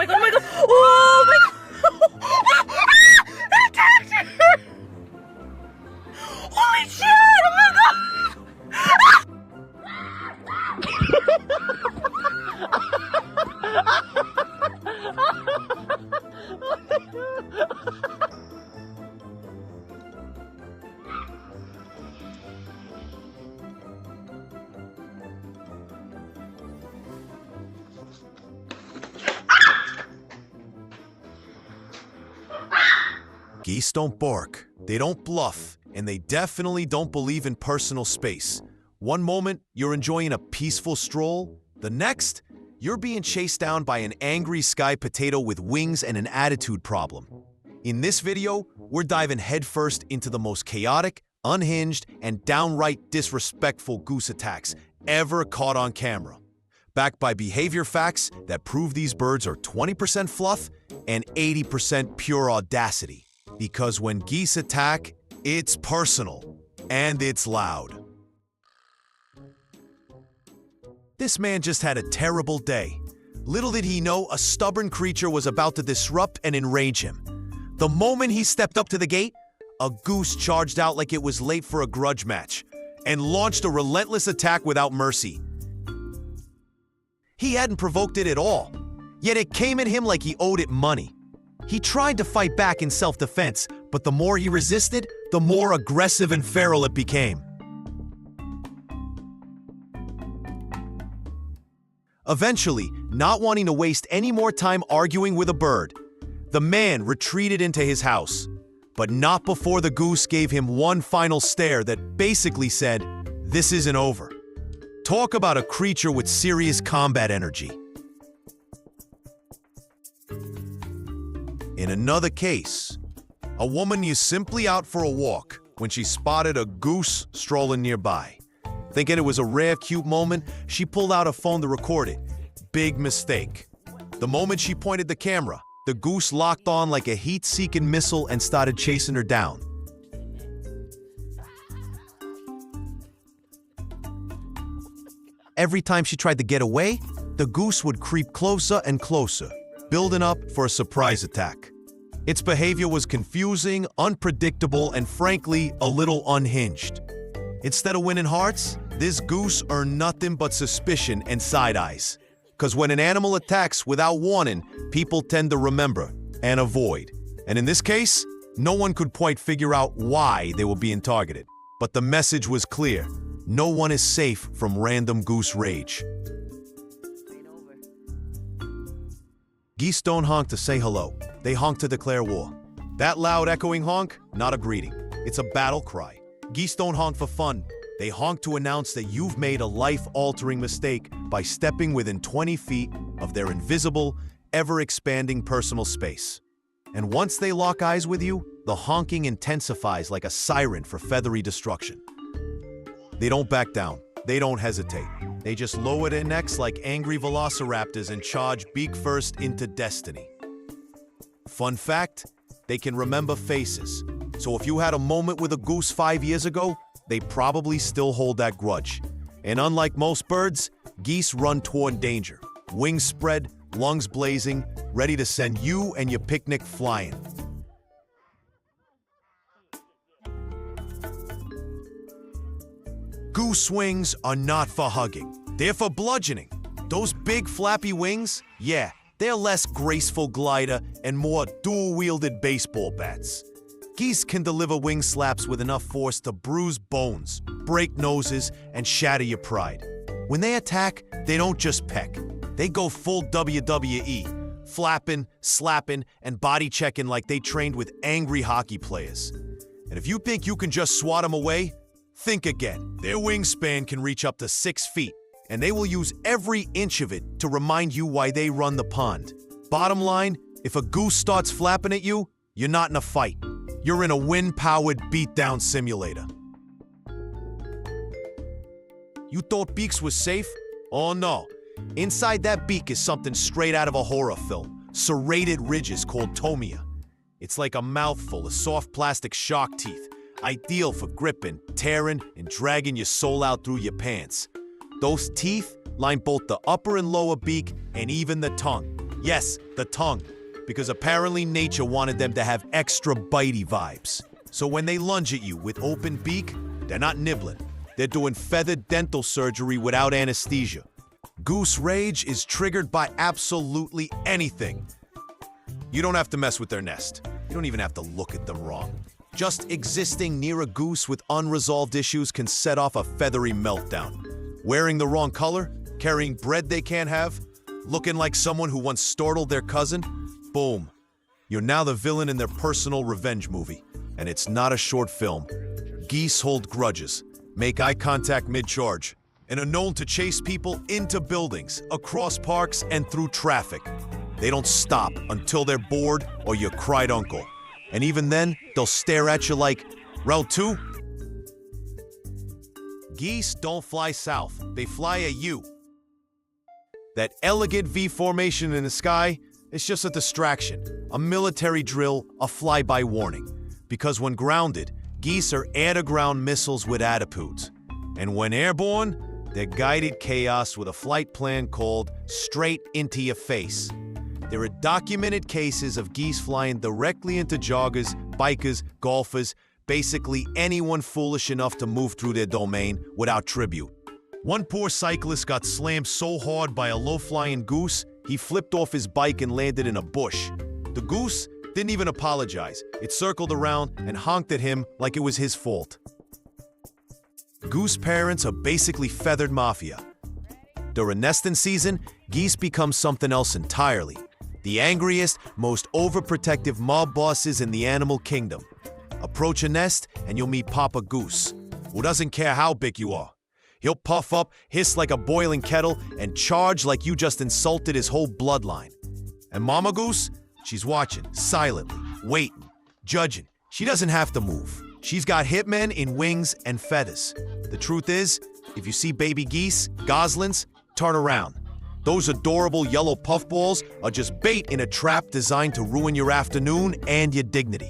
my god, oh my god! Oh my god! It attacked her! Holy shit! Oh my god! Geese don't bark, they don't bluff, and they definitely don't believe in personal space. One moment, you're enjoying a peaceful stroll. The next, you're being chased down by an angry sky potato with wings and an attitude problem. In this video, we're diving headfirst into the most chaotic, unhinged, and downright disrespectful goose attacks ever caught on camera. Backed by behavior facts that prove these birds are 20% fluff and 80% pure audacity. Because when geese attack, it's personal and it's loud. This man just had a terrible day. Little did he know a stubborn creature was about to disrupt and enrage him. The moment he stepped up to the gate, a goose charged out like it was late for a grudge match and launched a relentless attack without mercy. He hadn't provoked it at all, yet it came at him like he owed it money. He tried to fight back in self-defense, but the more he resisted, the more aggressive and feral it became. Eventually, not wanting to waste any more time arguing with a bird, the man retreated into his house, but not before the goose gave him one final stare that basically said, "This isn't over." Talk about a creature with serious combat energy. In another case, a woman was simply out for a walk when she spotted a goose strolling nearby. Thinking it was a rare, cute moment, she pulled out a phone to record it. Big mistake. The moment she pointed the camera, the goose locked on like a heat-seeking missile and started chasing her down. Every time she tried to get away, the goose would creep closer and closer, building up for a surprise attack. Its behavior was confusing, unpredictable, and frankly, a little unhinged. Instead of winning hearts, this goose earned nothing but suspicion and side eyes. Because when an animal attacks without warning, people tend to remember and avoid. And in this case, no one could quite figure out why they were being targeted. But the message was clear. No one is safe from random goose rage. Geese don't honk to say hello. They honk to declare war. That loud echoing honk, not a greeting. It's a battle cry. Geese don't honk for fun. They honk to announce that you've made a life-altering mistake by stepping within 20 feet of their invisible, ever-expanding personal space. And once they lock eyes with you, the honking intensifies like a siren for feathery destruction. They don't back down. They don't hesitate. They just lower their necks like angry velociraptors and charge beak first into destiny. Fun fact, they can remember faces. So if you had a moment with a goose 5 years ago, they probably still hold that grudge. And unlike most birds, geese run toward danger. Wings spread, lungs blazing, ready to send you and your picnic flying. Goose wings are not for hugging. They're for bludgeoning. Those big flappy wings, yeah, they're less graceful glider and more dual-wielded baseball bats. Geese can deliver wing slaps with enough force to bruise bones, break noses, and shatter your pride. When they attack, they don't just peck. They go full WWE, flapping, slapping, and body checking like they trained with angry hockey players. And if you think you can just swat them away, think again. Their wingspan can reach up to 6 feet, and they will use every inch of it to remind you why they run the pond. Bottom line, if a goose starts flapping at you, you're not in a fight. You're in a wind-powered beatdown simulator. You thought beaks was safe? Oh no. Inside that beak is something straight out of a horror film. Serrated ridges called tomia. It's like a mouthful of soft plastic shark teeth, ideal for gripping, tearing, and dragging your soul out through your pants. Those teeth line both the upper and lower beak and even the tongue. Yes, the tongue. Because apparently nature wanted them to have extra bitey vibes. So when they lunge at you with open beak, they're not nibbling. They're doing feathered dental surgery without anesthesia. Goose rage is triggered by absolutely anything. You don't have to mess with their nest. You don't even have to look at them wrong. Just existing near a goose with unresolved issues can set off a feathery meltdown. Wearing the wrong color, carrying bread they can't have, looking like someone who once startled their cousin, boom. You're now the villain in their personal revenge movie. And it's not a short film. Geese hold grudges, make eye contact mid-charge, and are known to chase people into buildings, across parks, and through traffic. They don't stop until they're bored or you cried uncle. And even then, they'll stare at you like, Route 2? Geese don't fly south, they fly at you. That elegant V formation in the sky is just a distraction, a military drill, a flyby warning. Because when grounded, geese are air-to-ground missiles with attitudes. And when airborne, they're guided chaos with a flight plan called straight into your face. There are documented cases of geese flying directly into joggers, bikers, golfers, basically anyone foolish enough to move through their domain without tribute. One poor cyclist got slammed so hard by a low-flying goose, he flipped off his bike and landed in a bush. The goose didn't even apologize. It circled around and honked at him like it was his fault. Goose parents are basically feathered mafia. During nesting season, geese become something else entirely. The angriest, most overprotective mob bosses in the animal kingdom. Approach a nest and you'll meet Papa Goose, who doesn't care how big you are. He'll puff up, hiss like a boiling kettle, and charge like you just insulted his whole bloodline. And Mama Goose? She's watching, silently, waiting, judging. She doesn't have to move. She's got hitmen in wings and feathers. The truth is, if you see baby geese, goslings, turn around. Those adorable yellow puffballs are just bait in a trap designed to ruin your afternoon and your dignity.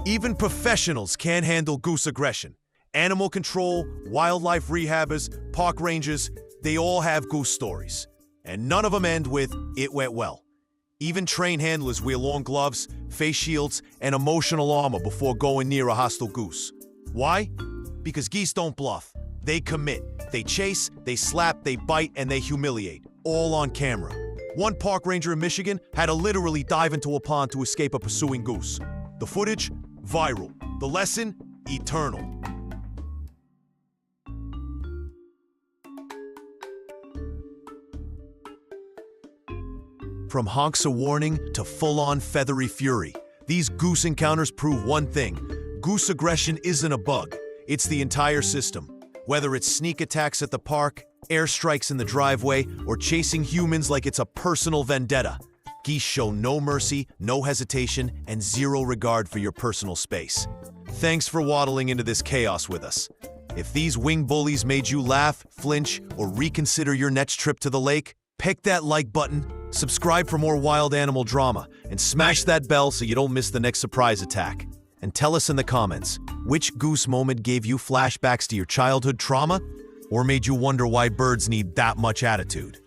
Even professionals can't handle goose aggression. Animal control, wildlife rehabbers, park rangers, they all have goose stories. And none of them end with, "It went well." Even trained handlers wear long gloves, face shields, and emotional armor before going near a hostile goose. Why? Because geese don't bluff. They commit. They chase, they slap, they bite, and they humiliate. All on camera. One park ranger in Michigan had to literally dive into a pond to escape a pursuing goose. The footage? Viral. The lesson? Eternal. From honks a warning to full-on feathery fury, these goose encounters prove one thing. Goose aggression isn't a bug. It's the entire system. Whether it's sneak attacks at the park, airstrikes in the driveway, or chasing humans like it's a personal vendetta, geese show no mercy, no hesitation, and zero regard for your personal space. Thanks for waddling into this chaos with us. If these wing bullies made you laugh, flinch, or reconsider your next trip to the lake, pick that like button, subscribe for more wild animal drama, and smash that bell so you don't miss the next surprise attack. And tell us in the comments, which goose moment gave you flashbacks to your childhood trauma, or made you wonder why birds need that much attitude?